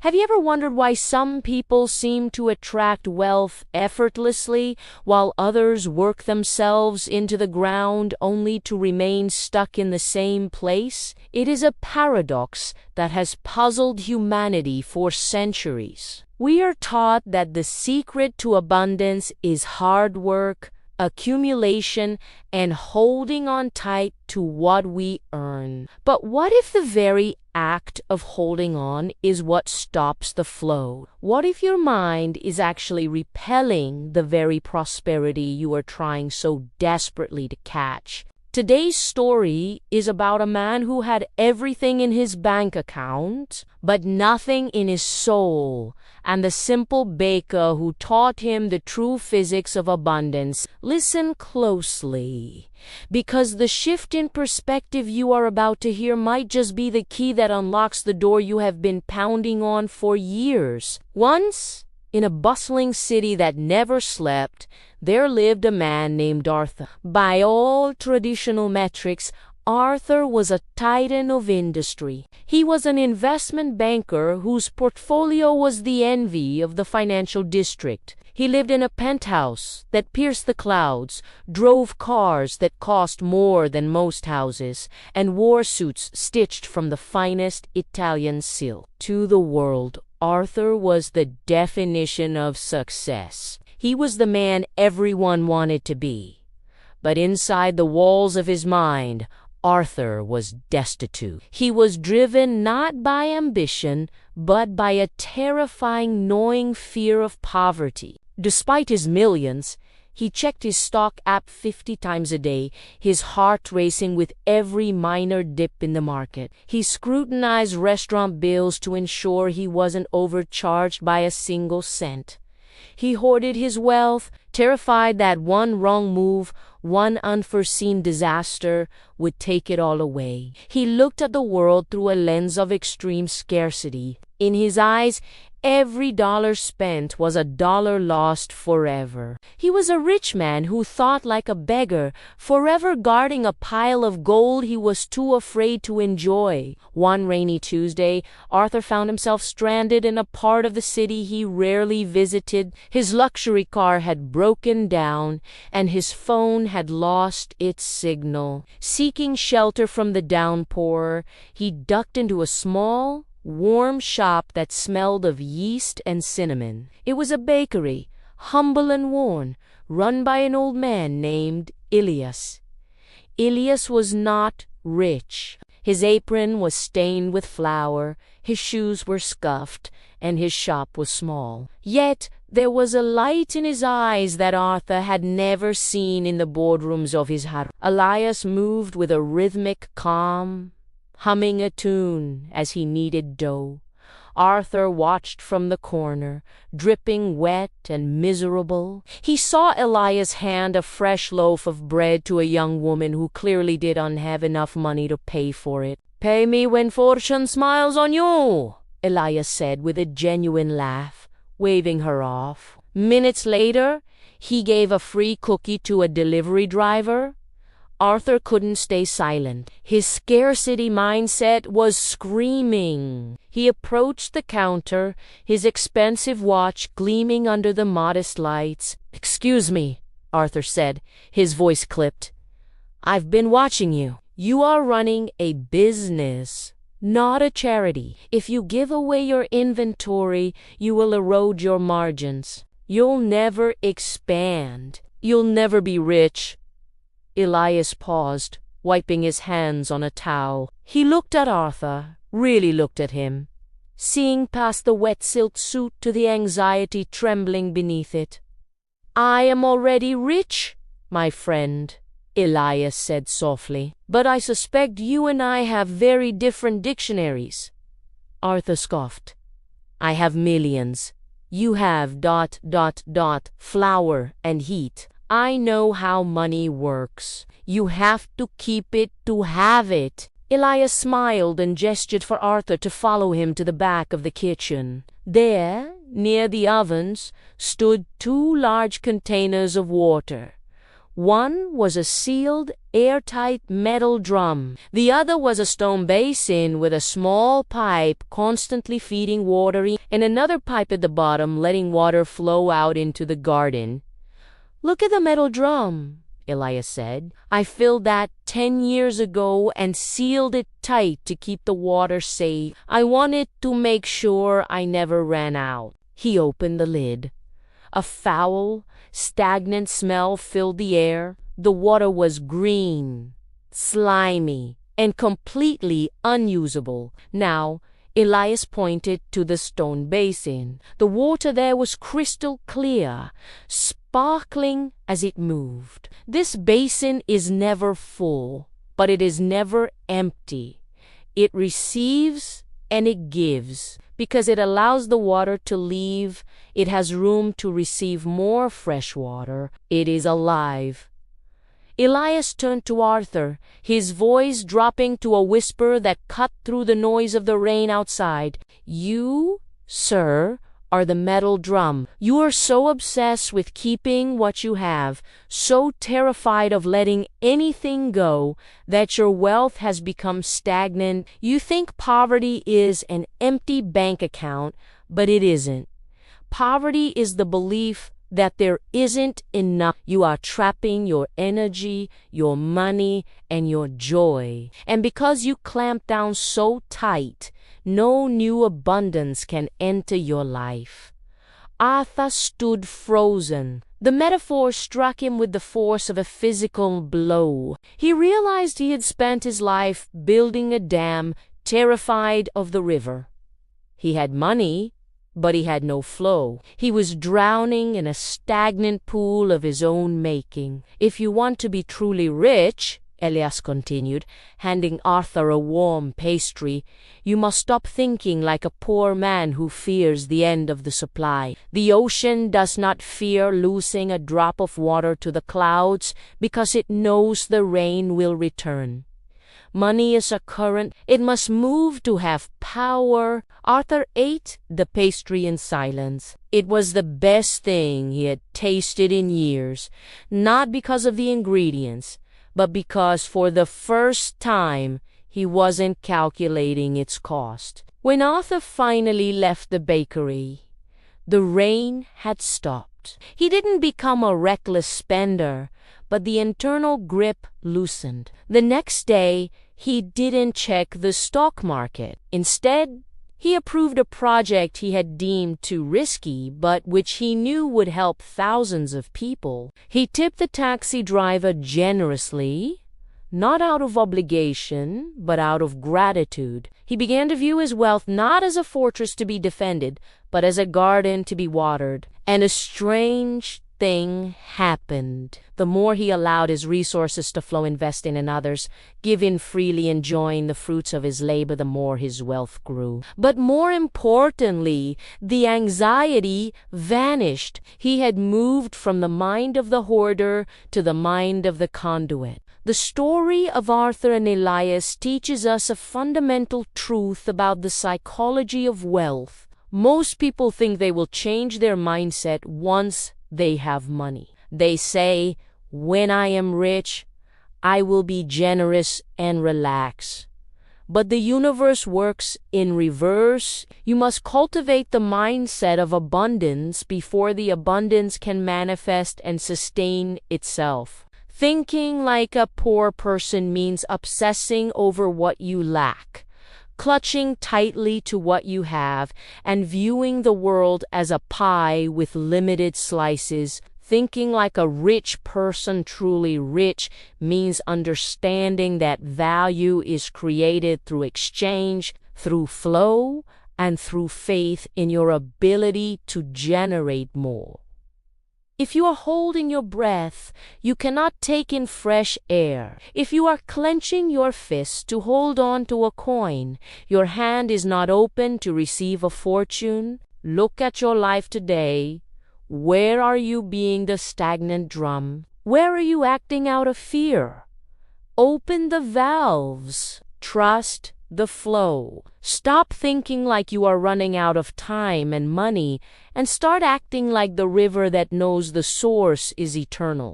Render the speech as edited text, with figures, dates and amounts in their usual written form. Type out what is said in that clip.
Have you ever wondered why some people seem to attract wealth effortlessly while others work themselves into the ground only to remain stuck in the same place? It is a paradox that has puzzled humanity for centuries. We are taught that the secret to abundance is hard work, accumulation, and holding on tight to what we earn. But what if the very act of holding on is what stops the flow? What if your mind is actually repelling the very prosperity you are trying so desperately to catch? Today's story is about a man who had everything in his bank account, but nothing in his soul, and the simple baker who taught him the true physics of abundance. Listen closely, because the shift in perspective you are about to hear might just be the key that unlocks the door you have been pounding on for years. Once, in a bustling city that never slept, there lived a man named Arthur. By all traditional metrics, Arthur was a titan of industry. He was an investment banker whose portfolio was the envy of the financial district. He lived in a penthouse that pierced the clouds, drove cars that cost more than most houses, and wore suits stitched from the finest Italian silk. To the world, Arthur was the definition of success. He was the man everyone wanted to be. But inside the walls of his mind, Arthur was destitute. He was driven not by ambition, but by a terrifying, gnawing fear of poverty. Despite his millions, he checked his stock app 50 times a day, his heart racing with every minor dip in the market. He scrutinized restaurant bills to ensure he wasn't overcharged by a single cent. He hoarded his wealth, terrified that one wrong move, one unforeseen disaster, would take it all away. He looked at the world through a lens of extreme scarcity. In his eyes, every dollar spent was a dollar lost forever. He was a rich man who thought like a beggar, forever guarding a pile of gold he was too afraid to enjoy. One rainy Tuesday, Arthur found himself stranded in a part of the city he rarely visited. His luxury car had broken down, and his phone had lost its signal. Seeking shelter from the downpour, he ducked into a small, warm shop that smelled of yeast and cinnamon. It was a bakery, humble and worn, run by an old man named Elias. Elias was not rich. His apron was stained with flour, his shoes were scuffed, and his shop was small. Yet there was a light in his eyes that Arthur had never seen in the boardrooms of his harem. Elias moved with a rhythmic calm, humming a tune as he kneaded dough. Arthur watched from the corner, dripping wet and miserable. He saw Elias hand a fresh loaf of bread to a young woman who clearly didn't have enough money to pay for it. "Pay me when fortune smiles on you," Elias said with a genuine laugh, waving her off. Minutes later, he gave a free cookie to a delivery driver. Arthur couldn't stay silent. His scarcity mindset was screaming. He approached the counter, his expensive watch gleaming under the modest lights. "Excuse me," Arthur said, his voice clipped. "I've been watching you. You are running a business, not a charity. If you give away your inventory, you will erode your margins. You'll never expand. You'll never be rich." Elias paused, wiping his hands on a towel. He looked at Arthur, really looked at him, seeing past the wet silk suit to the anxiety trembling beneath it. "I am already rich, my friend," Elias said softly. "But I suspect you and I have very different dictionaries." Arthur scoffed. "I have millions. You have ... flour and heat. I know how money works. You have to keep it to have it." Elias smiled and gestured for Arthur to follow him to the back of the kitchen. There, near the ovens, stood 2 large containers of water. One was a sealed airtight metal drum. The other was a stone basin with a small pipe constantly feeding water in, and another pipe at the bottom letting water flow out into the garden. "Look at the metal drum," Elias said. "I filled that 10 years ago and sealed it tight to keep the water safe. I wanted to make sure I never ran out." He opened the lid. A foul, stagnant smell filled the air. The water was green, slimy, and completely unusable. Now, Elias pointed to the stone basin. The water there was crystal clear, sparkling as it moved. "This basin is never full, but it is never empty. It receives and it gives. Because it allows the water to leave, it has room to receive more fresh water. It is alive." Elias turned to Arthur, his voice dropping to a whisper that cut through the noise of the rain outside. "You, sir, are the metal drum. You are so obsessed with keeping what you have, so terrified of letting anything go, that your wealth has become stagnant. You think poverty is an empty bank account, but it isn't. Poverty is the belief that there isn't enough. You are trapping your energy, your money, and your joy. And because you clamp down so tight, no new abundance can enter your life." Arthur stood frozen. The metaphor struck him with the force of a physical blow. He realized he had spent his life building a dam, terrified of the river. He had money, but he had no flow. He was drowning in a stagnant pool of his own making. "If you want to be truly rich," Elias continued, handing Arthur a warm pastry, "you must stop thinking like a poor man who fears the end of the supply. The ocean does not fear losing a drop of water to the clouds because it knows the rain will return. Money is a current. It must move to have power." Arthur ate the pastry in silence. It was the best thing he had tasted in years, not because of the ingredients, but because for the first time he wasn't calculating its cost. When Arthur finally left the bakery, the rain had stopped. He didn't become a reckless spender, but the internal grip loosened. The next day, he didn't check the stock market. Instead, he approved a project he had deemed too risky, but which he knew would help thousands of people. He tipped the taxi driver generously, not out of obligation, but out of gratitude. He began to view his wealth not as a fortress to be defended, but as a garden to be watered. And a strange thing happened. The more he allowed his resources to flow investing in others, giving freely, enjoying the fruits of his labor, the more his wealth grew. But more importantly, the anxiety vanished. He had moved from the mind of the hoarder to the mind of the conduit. The story of Arthur and Elias teaches us a fundamental truth about the psychology of wealth. Most people think they will change their mindset once they have money. They say, "When I am rich, I will be generous and relax." But the universe works in reverse. You must cultivate the mindset of abundance before the abundance can manifest and sustain itself. Thinking like a poor person means obsessing over what you lack, clutching tightly to what you have, and viewing the world as a pie with limited slices. Thinking like a rich person, truly rich, means understanding that value is created through exchange, through flow, and through faith in your ability to generate more. If you are holding your breath, you cannot take in fresh air. If you are clenching your fist to hold on to a coin, your hand is not open to receive a fortune. Look at your life today. Where are you being the stagnant drum? Where are you acting out of fear? Open the valves. Trust the flow. Stop thinking like you are running out of time and money, and start acting like the river that knows the source is eternal.